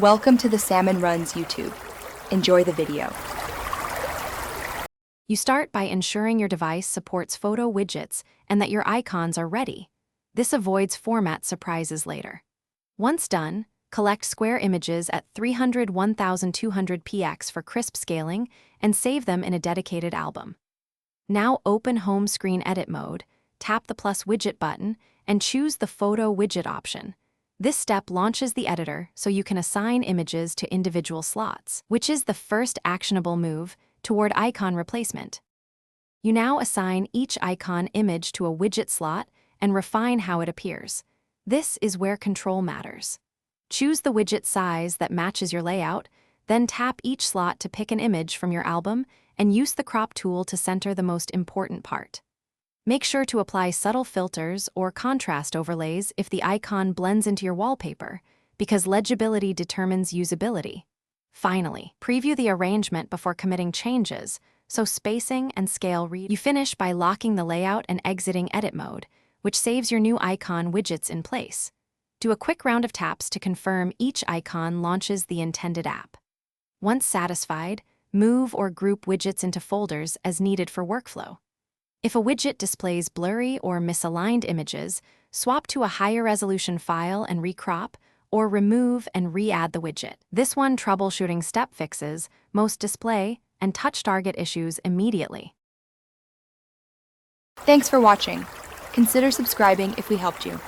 Welcome to the Salmon Runs YouTube. Enjoy the video. You start by ensuring your device supports photo widgets and that your icons are ready. This avoids format surprises later. Once done, collect square images at 300-1200px for crisp scaling and save them in a dedicated album. Now open home screen edit mode, tap the plus widget button, and choose the photo widget option. This step launches the editor so you can assign images to individual slots, which is the first actionable move toward icon replacement. You now assign each icon image to a widget slot and refine how it appears. This is where control matters. Choose the widget size that matches your layout, then tap each slot to pick an image from your album and use the crop tool to center the most important part. Make sure to apply subtle filters or contrast overlays if the icon blends into your wallpaper, because legibility determines usability. Finally, preview the arrangement before committing changes, so spacing and scale read. You finish by locking the layout and exiting edit mode, which saves your new icon widgets in place. Do a quick round of taps to confirm each icon launches the intended app. Once satisfied, move or group widgets into folders as needed for workflow. If a widget displays blurry or misaligned images, swap to a higher resolution file and recrop, or remove and re-add the widget. This one troubleshooting step fixes most display and touch target issues immediately. Thanks for watching. Consider subscribing if we helped you.